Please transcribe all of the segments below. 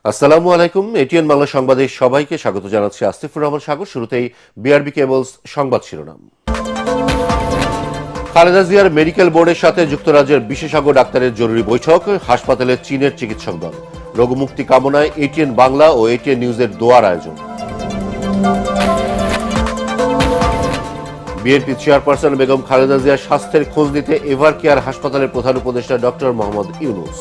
আসসালামু আলাইকুম। এটিএন বাংলা সংবাদে সবাইকে স্বাগত জানাচ্ছি। আসিফুর রহমান সাগর। শুরুতেই বিআরবি কেবলস সংবাদ শিরোনাম। খালেদা জিয়ার মেডিকেল বোর্ডের সাথে যুক্তরাজ্যের বিশেষজ্ঞ ডাক্তারের জরুরি বৈঠক। হাসপাতালে চীনের চিকিৎসক দল। রোগমুক্তি কামনায় এটিএন বাংলা ও এটিএন নিউজের দোয়ার আয়োজন। বিএনপি চেয়ারপারসন বেগম খালেদা জিয়ার স্বাস্থ্যের খোঁজ নিতে এভার কেয়ার হাসপাতালের প্রধান উপদেষ্টা ডক্টর মোহাম্মদ ইউনুস।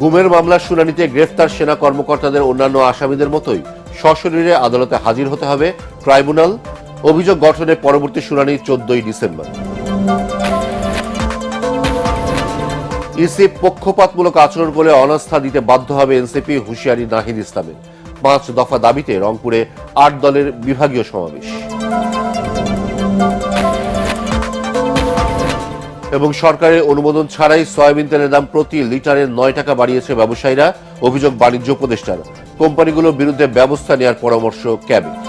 গুমের মামলার শুনানিতে গ্রেফতার সেনা কর্মকর্তাদের অন্যান্য আসামিদের মতোই সশরীরে আদালতে হাজির হতে হবে ট্রাইব্যুনাল। অভিযোগ গঠনের পরবর্তী শুনানি 14 ডিসেম্বর। ইসি পক্ষপাতমূলক আচরণ করে অনাস্থা দিতে বাধ্য হবে এনসিপি, হুঁশিয়ারি নাহিদ ইসলামের। 5 দফা দাবিতে রংপুরে 8 দলের বিভাগীয় সমাবেশ। এবং সরকারের অনুমোদন ছাড়াই সয়াবিন তেলের দাম প্রতি লিটারে 9 টাকা বাড়িয়েছে ব্যবসায়ীরা। অভিযোগ বাণিজ্য উপদেষ্টার। কোম্পানিগুলোর বিরুদ্ধে ব্যবস্থা নেওয়ার পরামর্শ ক্যাবিনেট।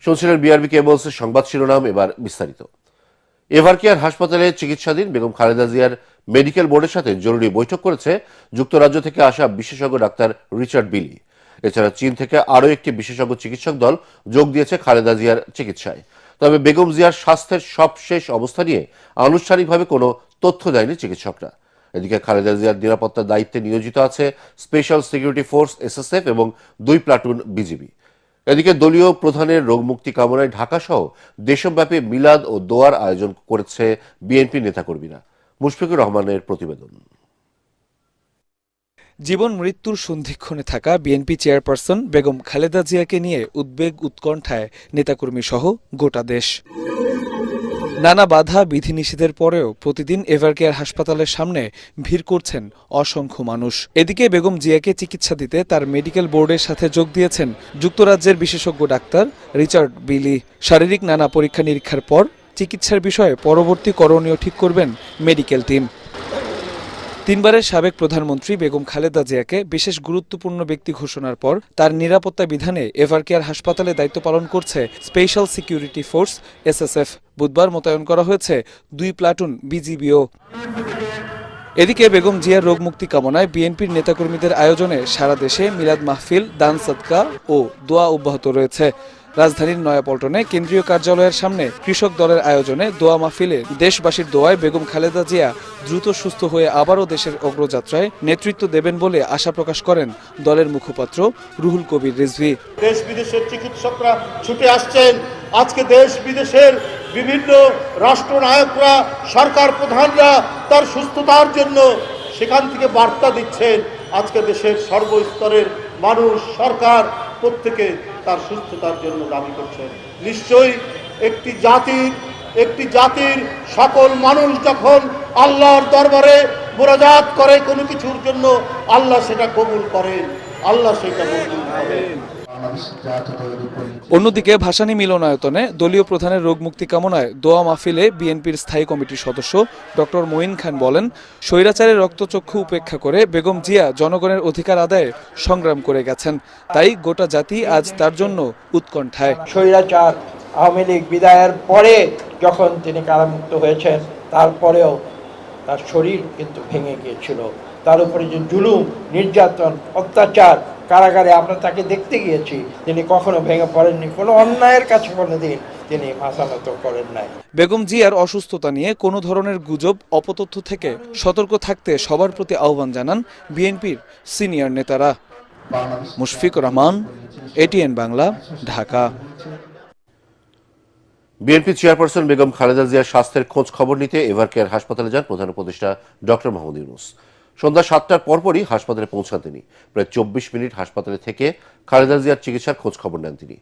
শুনছিলেন বিআরবি কেবলসের সংবাদ শিরোনাম। এবার বিস্তারিত। এভার কেয়ার হাসপাতালে চিকিৎসাধীন বেগম খালেদা জিয়ার মেডিকেল বোর্ডের সাথে জরুরি বৈঠক করেছে যুক্তরাজ্য থেকে আসা বিশেষজ্ঞ ডাক্তার রিচার্ড বিলি। এছাড়া চীন থেকে আরও একটি বিশেষজ্ঞ চিকিৎসক দল যোগ দিয়েছে খালেদা জিয়ার চিকিৎসায়। তবে বেগম জিয়ার স্বাস্থ্যের সবশেষ অবস্থা নিয়ে আনুষ্ঠানিকভাবে কোনো তথ্য দেয়নি চিকিৎসকরা। এদিকে খালেদা জিয়ার নিরাপত্তার দায়িত্বে নিয়োজিত আছে স্পেশাল সিকিউরিটি ফোর্স এসএসএফ এবং 2 প্লাটুন বিজিবি। এদিকে দলীয় প্রধানের রোগমুক্তি কামনায় ঢাকাসহ দেশব্যাপী মিলাদ ও দোয়ার আয়োজন করেছে বিএনপি নেতাকর্মীরা। মুশফিকুর রহমানের প্রতিবেদন। জীবন মৃত্যুর সন্ধিক্ষণে থাকা বিএনপি চেয়ারপারসন বেগম খালেদা জিয়াকে নিয়ে উদ্বেগ উৎকণ্ঠায় নেতাকর্মী সহ গোটা দেশ। নানা বাধা বিধিনিষেধের পরেও প্রতিদিন এভার কেয়ার হাসপাতালের সামনে ভিড় করছেন অসংখ্য মানুষ। এদিকে বেগম জিয়াকে চিকিৎসা দিতে তার মেডিকেল বোর্ডের সাথে যোগ দিয়েছেন যুক্তরাজ্যের বিশেষজ্ঞ ডাক্তার রিচার্ড বিলি। শারীরিক নানা পরীক্ষা নিরীক্ষার পর চিকিৎসার বিষয়ে পরবর্তী করণীয় ঠিক করবেন মেডিকেল টিম। 3 বারের সাবেক প্রধানমন্ত্রী বেগম খালেদা জিয়াকে বিশেষ গুরুত্বপূর্ণ ব্যক্তি ঘোষণার পর তার নিরাপত্তা বিধানে এভার কেয়ার হাসপাতালে দায়িত্ব পালন করছে স্পেশাল সিকিউরিটি ফোর্স এসএসএফ। বুধবার মোতায়েন করা হয়েছে 2 প্লাটুন বিজিবিও। এদিকে বেগম জিয়ার রোগমুক্তি কামনায় বিএনপির নেতাকর্মীদের আয়োজনে সারা দেশে মিলাদ মাহফিল, দান সদকা ও দোয়া অব্যাহত রয়েছে। রাজধানীর নয়াপল্টনে কেন্দ্রীয় কার্যালয়ের সামনে কৃষক দলের আয়োজনে দোয়া মাহফিলে দেশবাসীর দোয়ায় বেগম খালেদা জিয়া দ্রুত সুস্থ হয়ে আবারও দেশের অগ্রযাত্রায় নেতৃত্ব দেবেন বলে আশা প্রকাশ করেন দলের মুখপাত্র রুহুল কবির রিজভী। দেশ বিদেশের চিকিৎসকরা ছুটে আসছেন। আজকে দেশ বিদেশের বিভিন্ন রাষ্ট্রনায়করা, সরকার প্রধানরা তার সুস্থতার জন্য সেখান থেকে বার্তা দিচ্ছেন। আজকে দেশের সর্বস্তরের মানুষ, সরকার প্রত্যেকে তার সুস্থতার জন্য দাবি করছেন। নিশ্চয়ই একটি জাতির সকল মানুষ যখন আল্লাহর দরবারে মোনাজাত করে কোনো কিছুর জন্য, আল্লাহ সেটা কবুল করেন, আল্লাহ সেটা কবুল করেন। অন্যদিকে ভাসানী মিলনায়তনে দলীয় প্রধানের রোগমুক্তি কামনায় দোয়া মাহফিলে বিএনপির স্থায়ী কমিটির সদস্য ডক্টর মঈন খান বলেন, স্বৈরাচারের রক্তচক্ষু উপেক্ষা করে বেগম জিয়া জনগণের অধিকার আদায়ে সংগ্রাম করে গেছেন। তাই গোটা জাতি আজ তার জন্য উৎকণ্ঠায়। স্বৈরাচার আওয়ামী লীগ বিদায়ের পরে যখন তিনি কারামুক্ত হয়েছেন, তারপরেও তার শরীর কিন্তু ভেঙে গিয়েছিল। তার উপরে যে জুলুম, নির্যাতন, অত্যাচার, কারাগারে আমরা তাকে দেখতে গিয়েছি, তিনি কখনো ভেঙে পড়েননি। কোনো অন্যায়ের কাছে কোনোদিন তিনি মাথা নত করেন নাই। বেগম জিয়ার অসুস্থতা নিয়ে কোনো ধরনের গুজব, অপতথ্য থেকে সতর্ক থাকতে সবার প্রতি আহ্বান জানান বিএনপির সিনিয়র নেতারা। Mushfiqur Rahman, ATN Bangla, Dhaka. BNP chairperson Begum Khaleda জিয়ার স্বাস্থ্যের খোঁজ খবর নিতে এভার কেয়ার হাসপাতালে যান প্রধান উপদেষ্টা ডক্টর মোহাম্মদ ইউনুস। সন্ধ্যা 7টার পরপরই হাসপাতালে পৌঁছান তিনি। প্রায় 24 মিনিট হাসপাতালে থেকে খালেদা জিয়ার চিকিৎসার খোঁজ খবর নেন তিনি।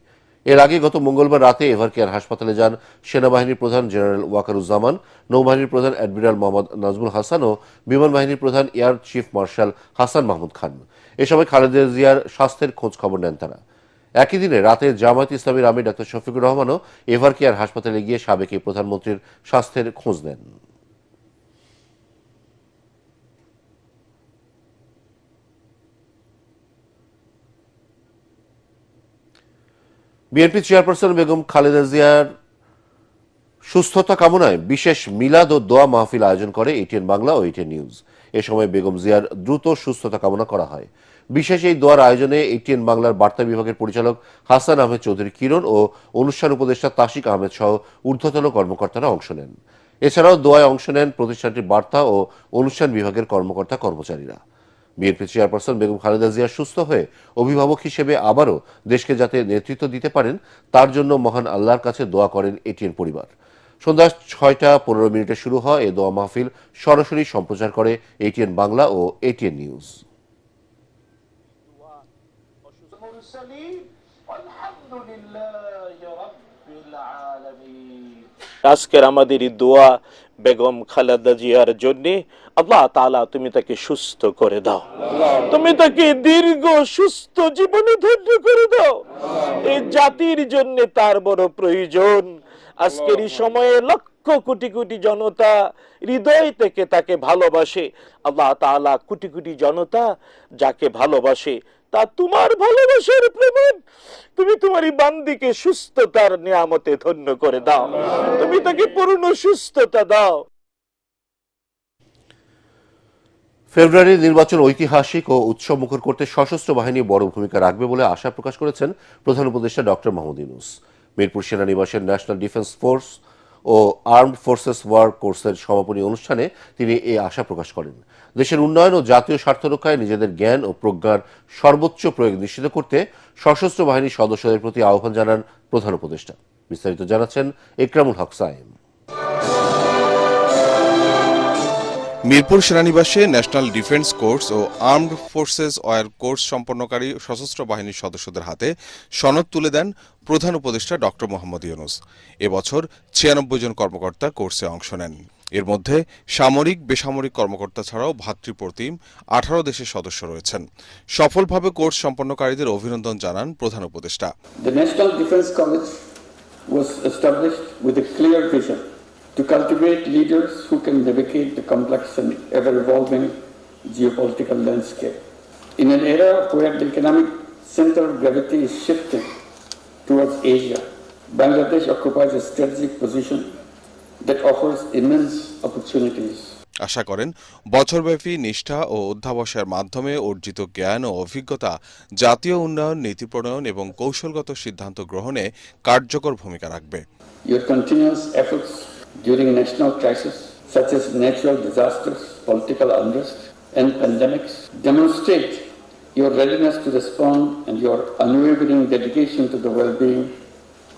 এর আগে গত মঙ্গলবার রাতে এভার কেয়ার হাসপাতালে যান সেনাবাহিনীর প্রধান জেনারেল ওয়াকারুজ্জামান, নৌবাহিনীর প্রধান অ্যাডমিরাল মোহাম্মদ নাজমুল হাসান ও বিমান বাহিনীর প্রধান air chief marshal Hasan Mahmud Khan. এ সময় খালেদা জিয়ার স্বাস্থ্যের খোঁজ খবর নেন তারা। একই দিনে রাতে জামায়াত ইসলামীর আমির ডাক্তার শফিকুর রহমানও এভার কেয়ার হাসপাতালে গিয়ে সাবেক প্রধানমন্ত্রীর স্বাস্থ্যের খোঁজ নেন। বিএনপি চেয়ারপারসন বেগম খালেদা জিয়ার সুস্থতা কামনায় বিশেষ মিলাদ ও দোয়া মাহফিল আয়োজন করে এটিএন বাংলা ও এটিএন নিউজ। এ সময় বেগম জিয়ার দ্রুত সুস্থতা কামনা করা হয়। বিশেষ এই দোয়ার আয়োজনে এটিএন বাংলার বার্তা বিভাগের পরিচালক হাসান আহমেদ চৌধুরী কিরণ ও অনুষ্ঠান উপদেষ্টা তাশিক আহমেদ সহ ঊর্ধ্বতন কর্মকর্তারা অংশ নেন। এছাড়াও দোয়ায় অংশ নেন প্রতিষ্ঠানটির বার্তা ও অনুষ্ঠান বিভাগের কর্মকর্তা কর্মচারীরা। বিএনপি চেয়ারপারসন বেগম খালেদা জিয়া সুস্থ হয়ে অভিভাবক হিসেবে আবারও দেশকে যাতে নেতৃত্ব দিতে পারেন তার জন্য মহান আল্লাহর কাছে দোয়া করেন এটিএন পরিবার। সন্ধ্যা 6টা 15 শুরু হয় এ দোয়া মাহফিল সরাসরি সম্প্রচার করে এটিএন বাংলা ও এটিএন নিউজ। আজকের আমাদের এই দোয়া বেগম খালেদা জিয়ার জন্য। আল্লাহ তাআলা তুমি তাকে সুস্থ করে দাও, তুমি তাকে দীর্ঘ সুস্থ জীবনে ধন্য করে দাও। এই জাতির জন্য তার বড় প্রয়োজন। আজকের এই সময়ে লক্ষ কোটি কোটি জনতা হৃদয় থেকে তাকে ভালোবাসে। আল্লাহ তাআলা কোটি কোটি জনতা যাকে ভালোবাসে তা তোমার ভালোবাসার প্রমাণ। তুমি তোমার এই বান্দিকে সুস্থতার নিয়ামতে ধন্য করে দাও, তুমি তাকে পূর্ণ সুস্থতা দাও। ফেব্রুয়ারির নির্বাচন ঐতিহাসিক ও উৎসবমুখর করতে সশস্ত্র বাহিনী বড় ভূমিকা রাখবে বলে আশা প্রকাশ করেছেন প্রধান উপদেষ্টা ডক্টর মোহাম্মদ ইউনূস। মিরপুর সেনানিবাসের ন্যাশনাল ডিফেন্স ফোর্স ও আর্মড ফোর্সেস ওয়ার কোর্সের সমাপনী অনুষ্ঠানে তিনি এই আশা প্রকাশ করেন। দেশের উন্নয়ন ও জাতীয় স্বার্থ রক্ষায় নিজেদের জ্ঞান ও প্রজ্ঞার সর্বোচ্চ প্রয়োগ নিশ্চিত করতে সশস্ত্র বাহিনীর সদস্যদের প্রতি আহ্বান জানান প্রধান উপদেষ্টা। বিস্তারিত জানাচ্ছেন ইকরামুল হক সায়েম। মিরপুর সেনানিবাসে ন্যাশনাল ডিফেন্স কোর্স ও আর্মড ফোর্সেস ওয়ার কোর্স সম্পন্নকারী সশস্ত্র বাহিনীর সদস্যদের হাতে সনদ তুলে দেন প্রধান উপদেষ্টা ডক্টর মোহাম্মদ ইউনূস। এবছর 96 জন কর্মকর্তা কোর্সে অংশ নেন। এর মধ্যে সামরিক বেসামরিক কর্মকর্তা ছাড়াও ভ্রাতৃপ্রতিম 18 দেশের সদস্য রয়েছেন। সফলভাবে কোর্স সম্পন্নকারীদের অভিনন্দন জানান প্রধান উপদেষ্টা। The National Defense College was established with a clear vision to cultivate leaders who can navigate the complex and ever-evolving geopolitical landscape. In an era where the economic center of gravity is shifting towards Asia, Bangladesh occupies a strategic position that offers immense opportunities. আশা করেন বছরব্যাপী নিষ্ঠা ও অধ্যাবসায়ের মাধ্যমে অর্জিত জ্ঞান ও অভিজ্ঞতা জাতীয় উন্নয়ন নীতি প্রণয়ন এবং কৌশলগত সিদ্ধান্ত গ্রহণে কার্যকর ভূমিকা রাখবে। Your continuous efforts during national crises such as natural disasters, political unrest, and pandemics demonstrate your readiness to respond and your unwavering dedication to the well-being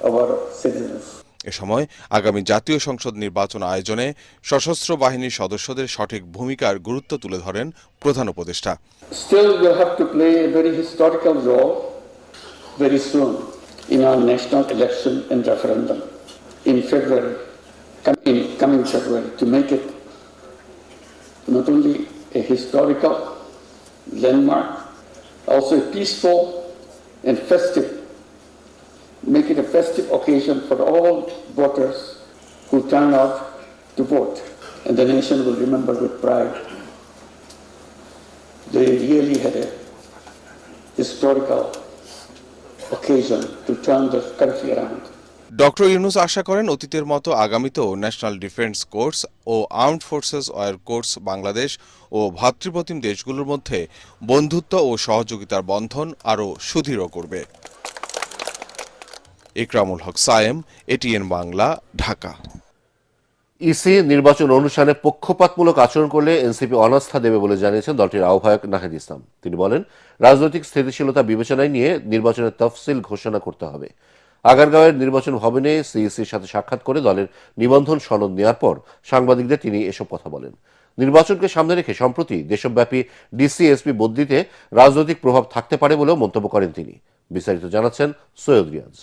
of our citizens. এ সময় আগামী জাতীয় সংসদ নির্বাচন আয়োজনে সশস্ত্র বাহিনীর সদস্যদের সঠিক ভূমিকার গুরুত্ব তুলে ধরেন প্রধান উপদেষ্টা। Still, you have to play a very historical role very soon in our national election and referendum in coming February, to make it not only a historical landmark, also a peaceful and festive. Make it a festive occasion for all voters who turn out to vote, and the nation will remember with pride. They really had a historical occasion to turn the country around. Doctor Yunus আশা করেন অতীতের মতো আগামীতেও national defence course ও armed forces war course Bangladesh ও ভ্রাতৃপ্রতিম দেশগুলোর মধ্যে বন্ধুত্ব ও সহযোগিতার বন্ধন আরও সুদৃঢ় করবে। ইকরামুল হক সায়েম, এটিএন বাংলা, ঢাকা। ইসি নির্বাচন অনুষ্ঠানে পক্ষপাতমূলক আচরণ করলে এনসিপি অনাস্থা দেবে বলে জানিয়েছেন দলটির আহ্বায়ক নাহিদ ইসলাম। তিনি বলেন, রাজনৈতিক স্থিতিশীলতা বিবেচনায় নিয়ে নির্বাচনের তফসিল ঘোষণা করতে হবে। আগারগাঁওয়ের নির্বাচন ভবনে সিইসির সাথে সাক্ষাৎ করে দলের নিবন্ধন সনদ নেওয়ার পর সাংবাদিকদের তিনি এসব কথা বলেন। নির্বাচনকে সামনে রেখে সম্প্রতি দেশব্যাপী ডিসি-এসপি বদলিতে রাজনৈতিক প্রভাব থাকতে পারে বলেও মন্তব্য করেন তিনি। বিস্তারিত জানাচ্ছেন সৈয়দ রিয়াজ।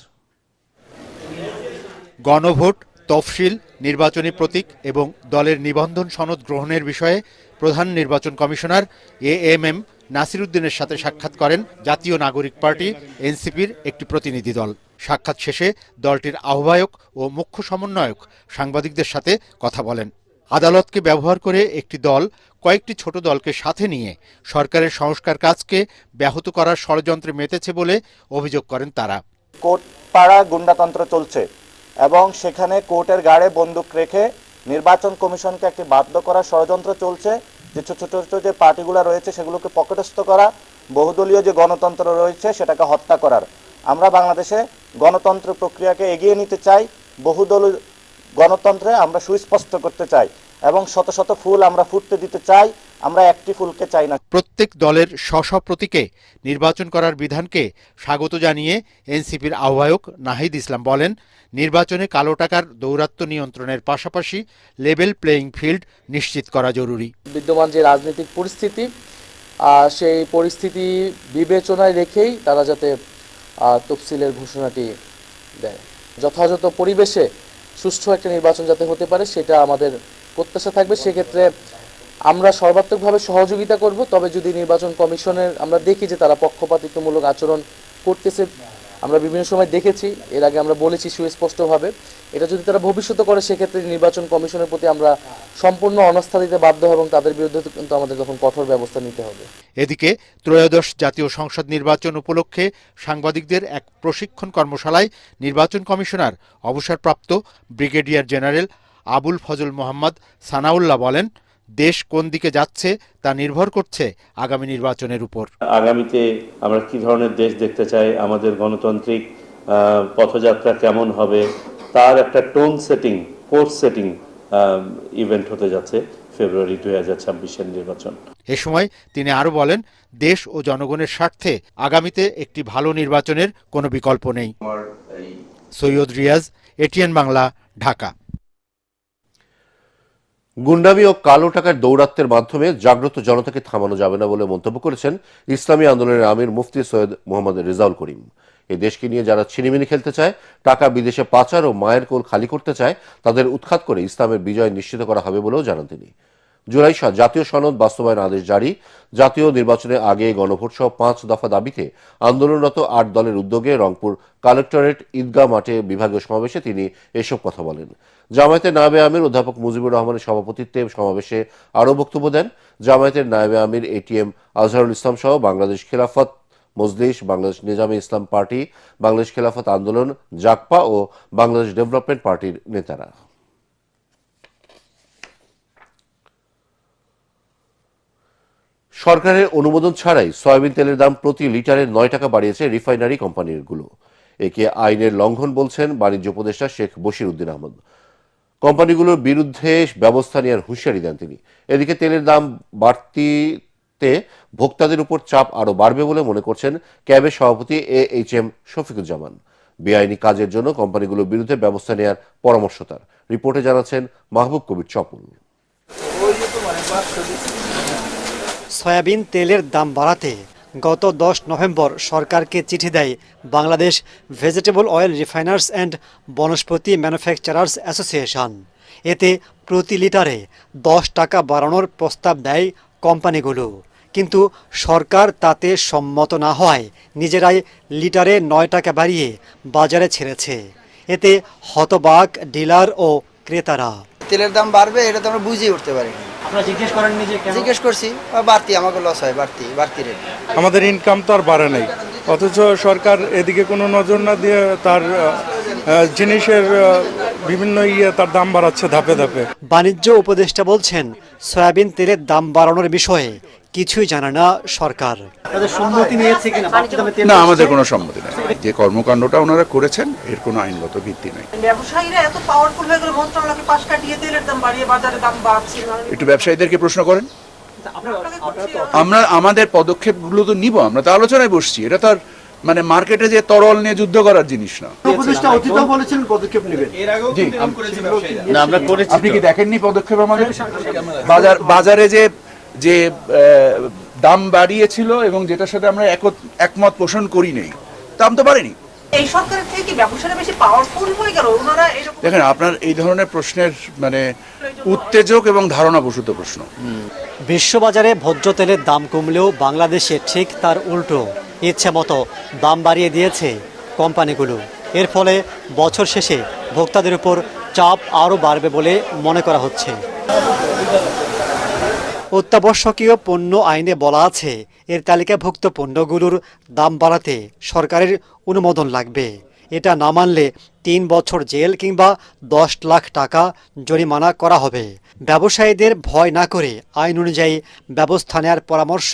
গণভোট, তফসিল, নির্বাচনী প্রতীক এবং দলের নিবন্ধন সনদ গ্রহণের বিষয়ে প্রধান নির্বাচন কমিশনার এএমএম নাসির উদ্দিনের সাথে সাক্ষাৎ করেন জাতীয় নাগরিক পার্টি এনসিপির একটি প্রতিনিধি দল। সাক্ষাৎ শেষে দলটির আহ্বায়ক ও মুখ্য সমন্বয়ক সাংবাদিকদের সাথে কথা বলেন। আদালতকে ব্যবহার করে একটি দল কয়েকটি ছোট দলকে সাথে নিয়ে সরকারের সংস্কার কাজকে ব্যাহত করার ষড়যন্ত্রে মেতেছে বলে অভিযোগ করেন তারা। কোর্ট পাড়া গুন্ডাতন্ত্র চলছে, এবং সেখানে কোর্টের গাড়ে বন্দুক রেখে নির্বাচন কমিশনকে একটি বাধ্য করার ষড়যন্ত্র চলছে, যে ছোট ছোট যে পার্টিগুলো রয়েছে সেগুলোকে পকেটস্থ করা, বহুদলীয় যে গণতন্ত্র রয়েছে সেটাকে হত্যা করার। আমরা বাংলাদেশে গণতন্ত্র প্রক্রিয়াকে এগিয়ে নিতে চাই, বহুদলীয় গণতন্ত্রে আমরা সুস্পষ্ট করতে চাই এবং শত শত ফুল আমরা ফুটতে দিতে চাই, আমরা একটি ফুলকে চাই না। প্রত্যেক দলের স্ব প্রতীকে নির্বাচন করার বিধানকে স্বাগত জানিয়ে এনসিপির আহ্বায়ক নাহিদ ইসলাম বলেন, নির্বাচনে কালো টাকার দৌরাত্ম্য নিয়ন্ত্রণের পাশাপাশি লেভেল প্লেয়িং ফিল্ড নিশ্চিত করা জরুরি। বিদ্যমান যে রাজনৈতিক পরিস্থিতি, সেই পরিস্থিতি বিবেচনায় রেখেই তারা যাতে তফসিলের ঘোষণাটি দেয়। যথাযথ পরিবেশে সুষ্ঠু একটা নির্বাচন যাতে হতে পারে সেটা আমাদের প্রত্যাশা থাকবে। সেক্ষেত্রে আমরা সর্বাত্মকভাবে সহযোগিতা করব। তবে যদি নির্বাচন কমিশনের আমরা দেখি যে তারা পক্ষপাতিত্বমূলক আচরণ করতেছে, আমরা বিভিন্ন সময় দেখেছি, এর আগে আমরা বলেছি সুস্পষ্টভাবে, এটা যদি তারা ভবিষ্যতে করে সেক্ষেত্রে নির্বাচন কমিশনের প্রতি আমরা সম্পূর্ণ অনাস্থা দিতে বাধ্য এবং তাদের বিরুদ্ধে কিন্তু আমাদের তখন কঠোর ব্যবস্থা নিতে হবে। এদিকে ত্রয়োদশ জাতীয় সংসদ নির্বাচন উপলক্ষে সাংবাদিকদের এক প্রশিক্ষণ কর্মশালায় নির্বাচন কমিশনার অবসরপ্রাপ্ত ব্রিগেডিয়ার জেনারেল আবুল ফজল মোহাম্মদ সানাউল্লাহ বলেন, দেশ কোন দিকে যাচ্ছে তা নির্ভর করছে আগামী নির্বাচনের উপর। আগামীতে আমরা কি ধরনের দেশ দেখতে চাই, আমাদের গণতান্ত্রিক পথযাত্রা কেমন হবে, তার একটা tone setting, course setting event হতে যাচ্ছে ফেব্রুয়ারি 2026-এর নির্বাচন। এ সময় তিনি আরো বলেন, দেশ ও জনগণের স্বার্থে আগামীতে একটি ভালো নির্বাচনের কোনো বিকল্প নেই। সৈয়দ রিয়াজ, এটিএন বাংলা, ঢাকা। গুন্ডামি ও কালো টাকার দৌরাত্ম্যের মাধ্যমে জাগ্রত জনতাকে থামানো যাবে না বলে মন্তব্য করেছেন ইসলামী আন্দোলনের আমির মুফতি সৈয়দ মোহাম্মদ রেজাউল করিম। এই দেশকে নিয়ে যারা ছিনিমিনি খেলতে চায়, টাকা বিদেশে পাচার ও মায়ের কোল খালি করতে চায়, তাদের উৎখাত করে ইসলামের বিজয় নিশ্চিত করা হবে বলেও জানান তিনি। জুলাই জাতীয় সনদ বাস্তবায়ন আদেশ জারি, জাতীয় নির্বাচনের আগে গণভোট সহ 5 দফা দাবিতে আন্দোলনরত 8 দলের উদ্যোগে রংপুর কালেক্টরেট ঈদগাহ মাঠে বিভাগীয় সমাবেশে তিনি এসব কথা বলেন। জামায়াতের নায়েবে আমির অধ্যাপক মুজিবুর রহমানের সভাপতিত্বে সমাবেশে আরও বক্তব্য দেন জামায়াতের নায়েবে আমির এটিএম আজহারুল ইসলাম সহ বাংলাদেশ খেলাফত মজলিস, বাংলাদেশ নিজামে ইসলাম পার্টি, বাংলাদেশ খেলাফত আন্দোলন, জাকপা ও বাংলাদেশ ডেভেলপমেন্ট পার্টির নেতারা। সরকারের অনুমোদন ছাড়াই সয়াবিন তেলের দাম প্রতি লিটারে 9 টাকা বাড়িয়েছে রিফাইনারি কোম্পানিগুলো। একে আইনের লঙ্ঘন বলছেন বাণিজ্য উপদেষ্টা শেখ বশির উদ্দিন আহমদ। কোম্পানিগুলোর বিরুদ্ধে ব্যবস্থা নেওয়ার হুঁশিয়ারি দেন তিনি। এদিকে তেলের দাম বাড়তিতে ভোক্তাদের উপর চাপ আরও বাড়বে বলে মনে করছেন ক্যাবের সভাপতি AHM শফিকুজ্জামান। বেআইনি কাজের জন্য কোম্পানিগুলোর বিরুদ্ধে ব্যবস্থা নেওয়ার পরামর্শ তার। রিপোর্টে জানাচ্ছেন মাহবুব কবির চপুল। সয়াবিন তেলের দাম বাড়াতে গত 10 নভেম্বর সরকারকে চিঠি দেয় Bangladesh vegetable oil refiners and Vanaspati manufacturers association. এতে প্রতি লিটারে 10 টাকা বাড়ানোর প্রস্তাব দেয় কোম্পানিগুলো, কিন্তু সরকার তাতে সম্মত না হওয়ায় নিজেরাই লিটারে 9 টাকা বাড়িয়ে বাজারে ছেড়েছে। এতে হতবাক ডিলার ও ক্রেতারা। তেলের দাম বাড়বে এটা তো আমরা বুঝেই উঠতে পারি। আপনারা জিজ্ঞেস করেন নিজে? জিজ্ঞেস করছি, বাড়তি আমাকে লস হয়, বাড়তি রেট। আমাদের ইনকাম তো আর বাড়ে নাই, অথচ সরকার এদিকে কোনো নজর না দিয়ে তার জিনিসের বিভিন্ন তার দাম বাড়াচ্ছে ধাপে ধাপে। বাণিজ্য উপদেষ্টা বলছেন, সয়াবিন তেলের দাম বাড়ানোর বিষয়ে কিছুই জানে না সরকার। না, আমাদের কোনো সম্মতি নেই। যে কর্মকাণ্ডটা ওনারা করেছেন এর কোনো আইনগত ভিত্তি নেই। ব্যবসায়ীরা এত পাওয়ারফুল হয়ে গেল, মন্ত্রণালয়কে পাশ কাটিয়ে তেলের দাম বাড়িয়ে বাজারে দাম বাড়ছে। একটু ব্যবসায়ীদেরকে প্রশ্ন করেন। আমরা আমাদের পদক্ষেপগুলো তো নিব, আমরা তো আলোচনায় বসছি। এটা তো আর মানে মার্কেটে যে তরল নিয়ে যুদ্ধ করার জিনিস না। আপনি কি দেখেননি পদক্ষেপ আমাদের? বাজারে যে দাম বাড়িয়েছিল এবং যেটার সাথে আমরা একমত পোষণ করি নেই, দাম তো বাড়েনি। এই সরকারের থেকে কি ব্যবসায়ীরা বেশি পাওয়ারফুল হয়ে গেল? ওনারা দেখেন, আপনার এই ধরনের প্রশ্নের মানে উত্তেজক এবং ধারণাবশত প্রশ্ন। বিশ্ববাজারে ভোজ্য তেলের দাম কমলেও বাংলাদেশে ঠিক তার উল্টো ইচ্ছে মতো দাম বাড়িয়ে দিয়েছে কোম্পানিগুলো। এর ফলে বছর শেষে ভোক্তাদের উপর চাপ আরও বাড়বে বলে মনে করা হচ্ছে। অত্যাবশ্যকীয় পণ্য আইনে বলা আছে, এর তালিকাভুক্ত পণ্যগুলোর দাম বাড়াতে সরকারের অনুমোদন লাগবে। এটা না মানলে 3 বছর জেল কিংবা 10 লাখ টাকা জরিমানা করা হবে। ব্যবসায়ীদের ভয় না করে আইন অনুযায়ী ব্যবস্থা নেওয়ার পরামর্শ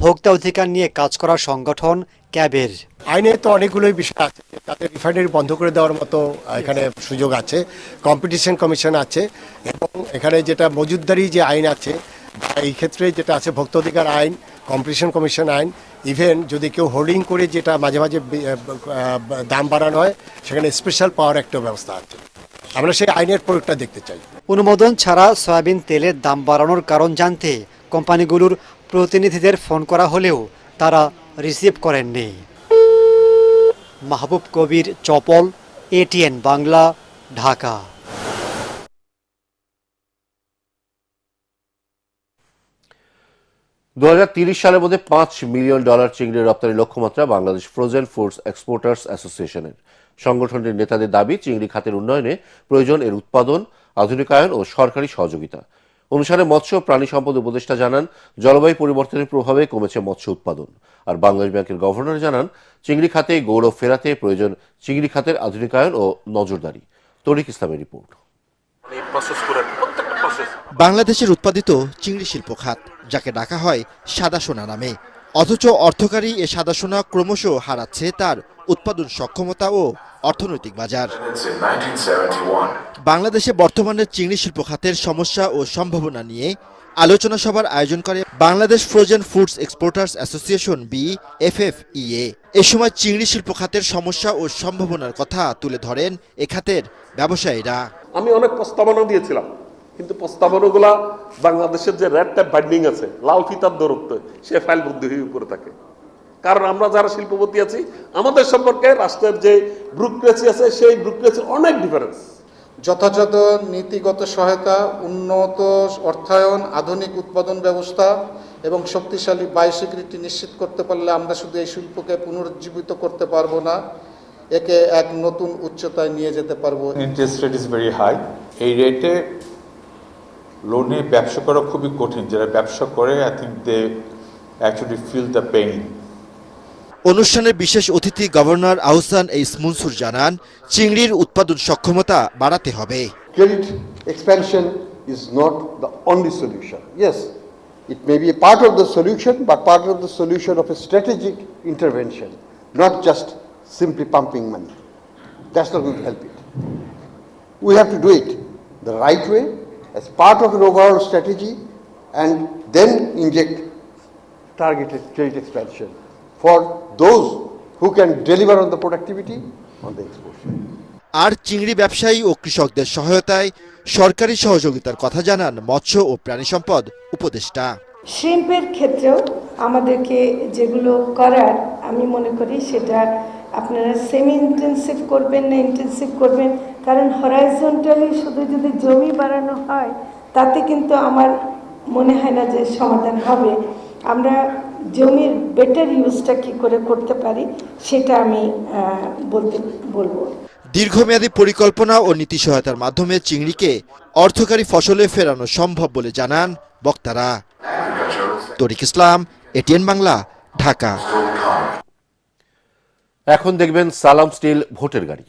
ভোক্তা অধিকার নিয়ে কাজ করা সংগঠন ক্যাবের। আইনে তো অনেকগুলোই বিষয় আছে, তাদের রিফাইনারি বন্ধ করে দেওয়ার মতো এখানে সুযোগ আছে, কম্পিটিশন কমিশন আছে, এবং এখানে যেটা মজুতদারি যে আইন আছে, এই ক্ষেত্রে যেটা আছে ভোক্তা অধিকার আইন, কম্পিটিশন কমিশন আইন, ইভেন যদি কেউ হোল্ডিং করে যেটা মাঝে মাঝে দাম বাড়ানো হয় সেখানে স্পেশাল পাওয়ার একটা ব্যবস্থা আছে। আমরা সেই আইনের প্রয়োগটা দেখতে চাই। অনুমোদন ছাড়া সয়াবিন তেলের দাম বাড়ানোর কারণ জানতে কোম্পানিগুলোর প্রতিনিধিদের ফোন করা হলেও তারা রিসিভ করেননি। মাহবুব কবির, চপল, এটিএন বাংলা, ঢাকা। সালের মধ্যে $5 মিলিয়ন চিংড়ি রপ্তানি লক্ষ্যমাত্রা বাংলাদেশ ফ্রোজেন ফুডস এক্সপোর্টার্স অ্যাসোসিয়েশনের। সংগঠনটির নেতাদের দাবি, চিংড়ি খাতের উন্নয়নে প্রয়োজন এর উৎপাদন, আধুনিকায়ন ও সরকারি সহযোগিতা। অনুষ্ঠানে মৎস্য ও প্রাণী সম্পদ উপদেষ্টা জানান, জলবায়ু পরিবর্তনের প্রভাবে কমেছে মৎস্য উৎপাদন। আর বাংলাদেশ ব্যাংকের গভর্নর জানান, চিংড়ি খাতে গৌরব ফেরাতে প্রয়োজন চিংড়ি খাতের আধুনিকায়ন ও নজরদারি। তরিক ইসলামের রিপোর্ট। বাংলাদেশের উৎপাদিত চিংড়ি শিল্প খাত, যাকে ডাকা হয় সাদা সোনা নামে, অথচ অর্থকারী এ সাদা সোনা ক্রমশ হারাচ্ছে তার উৎপাদন সক্ষমতা ও অর্থনৈতিক বাজার। বাংলাদেশে বর্তমানে চিংড়ি শিল্প খাতের সমস্যা ও সম্ভাবনা নিয়ে আলোচনা সভার আয়োজন করে Bangladesh frozen foods exporters association BFFEA। এ সময় চিংড়ি শিল্প খাতের সমস্যা ও সম্ভাবনার কথা তুলে ধরেন এ খাতের ব্যবসায়ীরা। আমি অনেক প্রস্তাবনা দিয়েছিলাম, কিন্তু প্রস্তাবনাগুলা বাংলাদেশের যে রেড ট্যাপ বাইন্ডিং আছে, লাল ফিতার দৌরত্ব, সে ফাইল বুদ্ধি হয়ে উপরে থাকে। কারণ আমরা যারা শিল্পপতি আছি, আমাদের সম্পর্কে রাষ্ট্রের যে ব্যুরোক্রেসি আছে, সেই ব্যুরোক্রেসির অনেক ডিফারেন্স। যথাযথ নীতিগত সহায়তা, উন্নত অর্থায়ন, আধুনিক উৎপাদন ব্যবস্থা এবং শক্তিশালী বায়োসিকিউরিটি নিশ্চিত করতে পারলে আমরা শুধু এই শিল্পকে পুনরুজ্জীবিত করতে পারবো না, একে এক নতুন উচ্চতায় নিয়ে যেতে পারবো। Interest rate is very high. এই রেটে লোনে ব্যবসা করা খুবই কঠিন। যারা ব্যবসা করে, I think they actually feel the pain. অনুষ্ঠানের বিশেষ অতিথি গভর্নর আহসান এইস মনসুর জানান, চিংড়ির উৎপাদন সক্ষমতা বাড়াতে হবে। Credit expansion is not the only solution. Yes, it may be a part of the solution, but part of the solution of a strategic intervention, not just simply pumping money. That's not going to help it. We have to do it the right way as part of an overall strategy, and then inject targeted credit expansion for those who can deliver on the productivity on the export side. আর চিংড়ি ব্যবসায়ী ও কৃষকদের সহায়তায় সরকারি সহযোগিতার কথা জানান মৎস্য ও প্রাণী সম্পদ উপদেষ্টা। শ্রিম্পের ক্ষেত্রেও আমাদেরকে যেগুলো করার, আমি মনে করি সেটা আপনারা সেমি ইন্টেন্সিভ করবেন না ইন্টেন্সিভ করবেন, কারণ হরাইজন্টালি শুধু যদি জমি বাড়ানো হয় তাতে কিন্তু আমার মনে হয় না যে সমাধান হবে। আমরা জমির বেটার ইউজটা কি করে করতে পারি সেটা আমি বলবো। দীর্ঘমেয়াদী পরিকল্পনা ও নীতি সহায়তার মাধ্যমে চিংড়িকে অর্থকারী ফসলে ফেরানো সম্ভব বলে জানান বক্তারা। তরিক ইসলাম, এটিএন বাংলা, ঢাকা। এখন দেখবেন সালাম স্টিল ভোটের গাড়ি।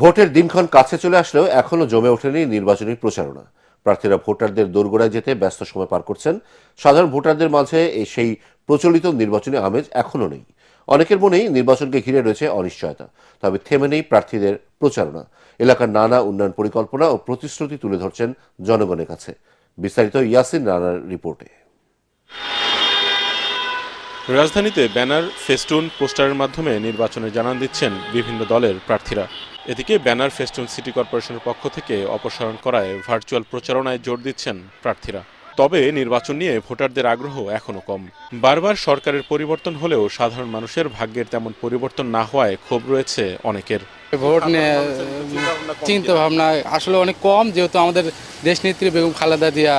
ভোটের দিনক্ষণ কাছে চলে আসলেও এখনো জমে ওঠেনি নির্বাচনী প্রচারণা। প্রার্থীরা ভোটারদের দোরগোড়ায় যেতে ব্যস্ত সময় পার করছেন। সাধারণ ভোটারদের মাঝে সেই প্রচলিত নির্বাচনী আমেজ এখনো নেই। অনেকের মনেই নির্বাচনকে ঘিরে রয়েছে অনিশ্চয়তা। তবে থেমে নেই প্রার্থীদের প্রচারণা। এলাকার নানা উন্নয়ন পরিকল্পনা ও প্রতিশ্রুতি তুলে ধরছেন জনগণের কাছে। বিস্তারিত ইয়াসিন রানার রিপোর্টে। রাজধানীতে ব্যানার, ফেস্টুন, পোস্টারের মাধ্যমে নির্বাচনে জানান দিচ্ছেন বিভিন্ন দলের প্রার্থীরা। এদিকে ব্যানার, ফেস্টুন সিটি কর্পোরেশনের পক্ষ থেকে অপসারণ করায় ভার্চুয়াল প্রচারণায় জোর দিচ্ছেন প্রার্থীরা। তবে নির্বাচন নিয়ে ভোটারদের আগ্রহ এখনো কম। বারবার সরকারের পরিবর্তন হলেও সাধারণ মানুষের ভাগ্যের তেমন পরিবর্তন না হওয়ায় ক্ষোভ রয়েছে অনেকের। ভোট নিয়ে চিন্তা ভাবনা আসলে অনেক কম, যেহেতু আমাদের দেশনেত্রী বেগম খালেদা জিয়া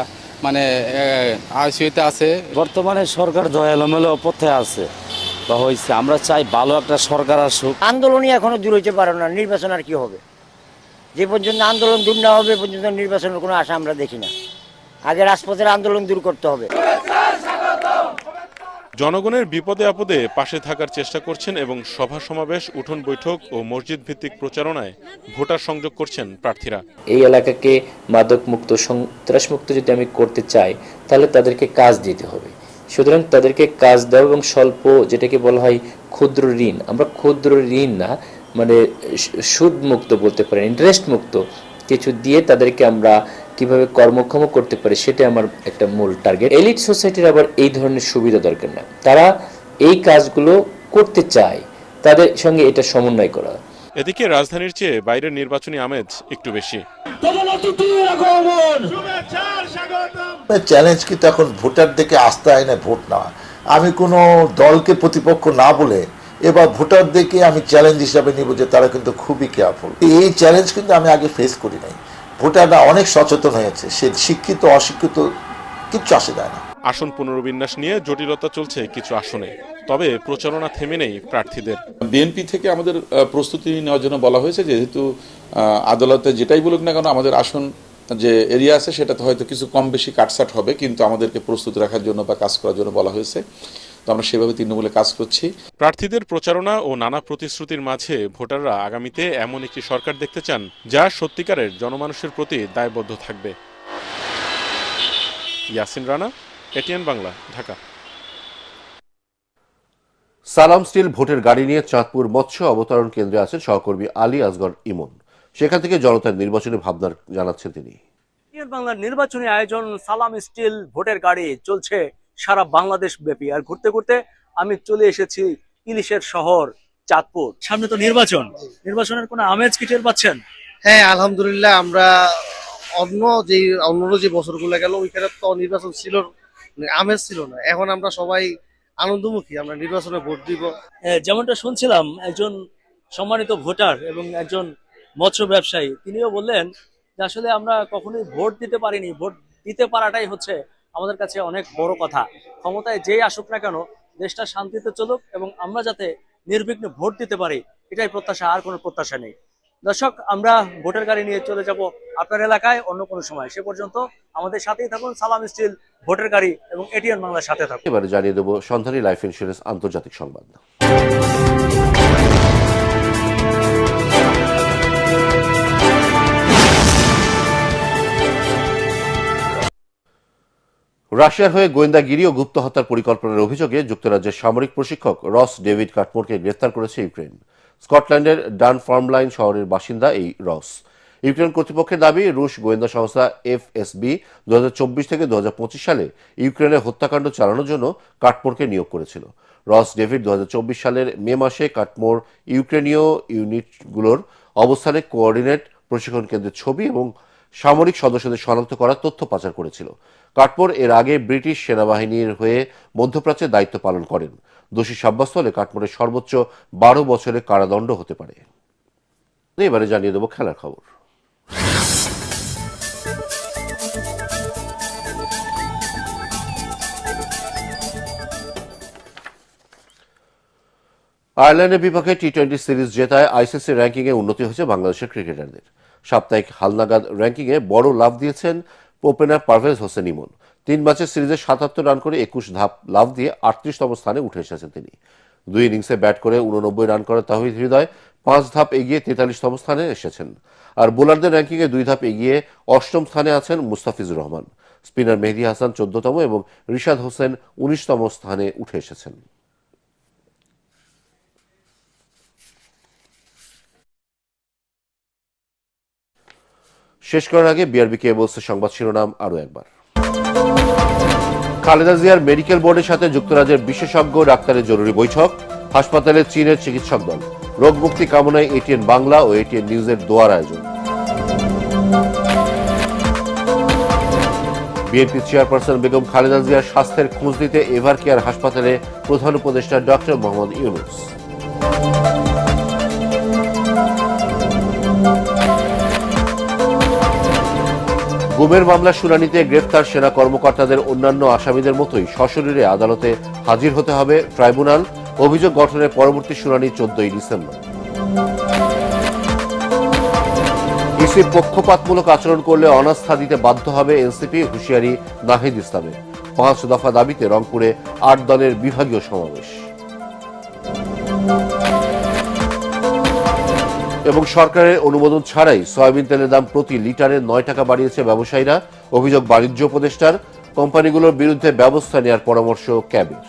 আইসিইউতে আছে। বর্তমানে সরকার দয়ালমেলো পথে আছে বা হয়েছে। আমরা চাই ভালো একটা সরকার আসুক। আন্দোলনই এখনো দূর হইতে পারে না, নির্বাচন আর কি হবে? যে পর্যন্ত আন্দোলন দূর না হবে পর্যন্ত নির্বাচনের কোনো আশা আমরা দেখি না। আগে রাজপথের আন্দোলন দূর করতে হবে। জনগণের বিপদে আপদে পাশে থাকার চেষ্টা করছেন এবং সভা সমাবেশ, উঠোন বৈঠক ও মসজিদ ভিত্তিক প্রচারণায় ভোটার সংযোগ করছেন প্রার্থীরা। এই এলাকাকে মাদক মুক্ত, সন্ত্রাস মুক্ত যদি আমি করতে চাই তাহলে তাদেরকে কাজ দিতে হবে। সুতরাং তাদেরকে কাজ দেওয়া এবং স্বল্প, যেটাকে বলা হয় ক্ষুদ্র ঋণ, আমরা ক্ষুদ্র ঋণ না মানে সুদ মুক্ত বলতে পারেন, ইন্টারেস্ট মুক্ত কিছু দিয়ে তাদেরকে আমরা কিভাবে কর্মক্ষম করতে পারি, সেটা আমার একটা মূল টার্গেট। এলিট সোসাইটির আবার এই ধরনের সুবিধা দরকার না, তারা এই কাজগুলো করতে চায়, তাদের সঙ্গে এটা সমন্বয় করা। এদিকে রাজধানীর চেয়ে বাইরের নির্বাচনী আমেজ একটু বেশি। চ্যালেঞ্জ কিন্তু এখন ভোটারদেরকে আস্থা আইনে ভোট নেওয়া। আমি কোনো দলকে প্রতিপক্ষ না বলে এবার ভোটারদেরকে আমি চ্যালেঞ্জ হিসাবে নিব যে তারা কিন্তু খুবই কেয়ারফুল। এই চ্যালেঞ্জ কিন্তু আমি আগে ফেস করি নাই। ভোটাররা অনেক সচেতন হয়েছে, সে শিক্ষিত অশিক্ষিত কিচ্ছু আসে যায় না। আসন পুনর্বিন্যাস নিয়ে জটিলতা চলছে কিছু আসনে, তবে প্রচারণা থেমে নেই প্রার্থীদের। বিএনপি থেকে আমাদের প্রস্তুতি নেওয়ার জন্য বলা হয়েছে, যেহেতু আদালতে যেটাই বলুক না কেন আমাদের আসন যে এরিয়া আছে সেটাতে হয়তো কিছু কম বেশি কাটছাট হবে, কিন্তু আমাদেরকে প্রস্তুত রাখার জন্য বা কাজ করার জন্য বলা হয়েছে। তো আমরা সেভাবে তৃণমূলে কাজ করছি। প্রার্থীদের প্রচারণা ও নানা প্রতিশ্রুতির মাঝে ভোটাররা আগামীতে এমন একটি সরকার দেখতে চান যা সত্যিকারের জনমানুষের প্রতি দায়বদ্ধ থাকবে। ইয়াসিন রানা, এটিএন বাংলা, ঢাকা। সালাম স্টিল ভোটের গাড়ি নিয়ে চাঁদপুর মৎস্য অবতরণ কেন্দ্রে আছেন সহকর্মী আলী আসগর ইমন। সেখান থেকে জনতার নির্বাচনী ভাবনার জানাচ্ছেন তিনি। বাংলার নির্বাচনী আয়োজন সালাম স্টিল ভোটের গাড়ি চলছে সারা বাংলাদেশ ব্যাপী। আর ঘুরতে ঘুরতে আমি চলে এসেছি ইলিশের শহর চাঁদপুর। সামনে তো নির্বাচনের কোনো আমেজ কি টের পাচ্ছেন? হ্যাঁ, আলহামদুলিল্লাহ। আমরা অন্য যে বছরগুলো গেল ওইখানে তো নির্বাচন ছিল, আমেজ ছিল না। এখন আমরা সবাই আনন্দমুখী, আমরা নির্বাচনে ভোট দিব। যেমনটা শুনছিলাম একজন সম্মানিত ভোটার এবং একজন মৎস্য ব্যবসায়ী, তিনিও বললেন যে আসলে আমরা কখনোই ভোট দিতে পারিনি, ভোট দিতে পারাটাই হচ্ছে আমাদের কাছে অনেক বড় কথা। ক্ষমতায় যেই আসুক না কেন দেশটা শান্তিতে চলুক এবং আমরা যাতে নির্বিঘ্নে ভোট দিতে পারি, এটাই প্রত্যাশা, আর কোনো প্রত্যাশা নেই। দর্শক, আমরা ভোটের গাড়ি নিয়ে চলে যাব আপনার এলাকায় অন্য কোনো সময়। সে পর্যন্ত আমাদের সাথেই থাকুন। সালাম স্টিল ভোটের গাড়ি এবং এটিএন বাংলার সাথে থাকুন। এবারে জানিয়ে দেব সন্ধানী লাইফ ইন্স্যুরেন্স আন্তর্জাতিক সংবাদ। রাশিয়ার হয়ে গোয়েন্দাগিরি ও গুপ্ত হত্যার পরিকল্পনার অভিযোগে যুক্তরাজ্যের সামরিক প্রশিক্ষক রস ডেভিড কাটমোরকে গ্রেফতার করেছে ইউক্রেন। স্কটল্যান্ডের ডানফার্মলাইন শহরের বাসিন্দা এই রস। ইউক্রেন কর্তৃপক্ষের দাবি, রুশ গোয়েন্দা সংস্থা এফএসবি 2024 থেকে 2025 সালে ইউক্রেনে হত্যাকাণ্ড চালানোর জন্য কাটমোরকে নিয়োগ করেছিল। রস ডেভিড 2024 সালের মে মাসে কাটমোর ইউক্রেনীয় ইউনিটগুলোর অবস্থানে কোঅর্ডিনেট প্রশিক্ষণ কেন্দ্রের ছবি এবং সামরিক সদস্যদের শনাক্ত করার তথ্য পাচার করেছিল। কাটমোর এর আগে ব্রিটিশ সেনাবাহিনীর হয়ে মধ্যপ্রাচ্যে দায়িত্ব পালন করেন। দোষী সাব্যস্ত হলে কাটমোরের সর্বোচ্চ 12 বছরের কারাদণ্ড হতে পারে। এবারে জানিয়ে দেব খেলার খবর। আয়ারল্যান্ডের বিপক্ষে টি-20 সিরিজ জেতায় আইসিসি র্যাঙ্কিংয়ে উন্নতি হয়েছে বাংলাদেশের ক্রিকেটারদের। সাপ্তাহিক হালনাগাদ র্যাঙ্কিংয়ে বড় লাভ দিয়েছেন ওপেনার পারভেজ হোসেন ইমন। 3 ম্যাচের সিরিজে 77 রান করে 21 ধাপ লাভ দিয়ে 38তম স্থানে উঠে এসেছেন তিনি। 2 ইনিংসে ব্যাট করে 89 রান করা তাহিদ হৃদয় 5 ধাপ এগিয়ে 43তম স্থানে এসেছেন। আর বোলারদের র্যাঙ্কিংয়ে 2 ধাপ এগিয়ে 8ম স্থানে আছেন মুস্তাফিজুর রহমান। স্পিনার মেহেদী হাসান 14তম এবং রিশাদ হোসেন 19তম স্থানে উঠে এসেছেন। শেষ করার আগে বিআরবি কেবলসের সংবাদ শিরোনাম আরো একবার। খালেদা জিয়ার মেডিকেল বোর্ডের সাথে যুক্তরাজ্যের বিশেষজ্ঞ ডাক্তারের জরুরি বৈঠক। হাসপাতালে চীনের চিকিৎসক দল। রোগ মুক্তি কামনায় এটিএন বাংলা ও এটিএন নিউজের দোয়ার আয়োজন। বিএনপি চেয়ারপারসন বেগম খালেদা জিয়ার স্বাস্থ্যের খোঁজ দিতে এভার কেয়ার হাসপাতালে প্রধান উপদেষ্টা ডক্টর মোহাম্মদ ইউনুস। গুমের মামলা শুনানিতে গ্রেফতার সেনা কর্মকর্তাদের অন্যান্য আসামিদের মতোই সশরীরে আদালতে হাজির হতে হবে ট্রাইব্যুনাল। অভিযোগ গঠনের পরবর্তী শুনানি 14 ডিসেম্বর। ওসি পক্ষপাতমূলক আচরণ করলে অনাস্থা দিতে বাধ্য হবে এনসিপি, হুঁশিয়ারি নাহিদ ইসলামের। 5 দফা দাবিতে রংপুরে 8 দলের বিভাগীয় সমাবেশ। এবং সরকারের অনুমোদন ছাড়াই সয়াবিন তেলের দাম প্রতি লিটারে 9 টাকা বাড়িয়েছে ব্যবসায়ীরা। অভিযোগ বাণিজ্য উপদেষ্টার। কোম্পানিগুলোর বিরুদ্ধে ব্যবস্থা নেওয়ার পরামর্শ ক্যাবের।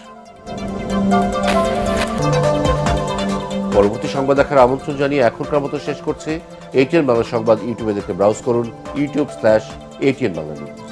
পরবর্তী সংবাদ দেখার আমন্ত্রণ জানিয়ে এখনকার মতো শেষ করছে। ATN বাংলা সংবাদ ইউটিউবে দেখতে ব্রাউজ করুন youtube/ATN বাংলা নিউজ।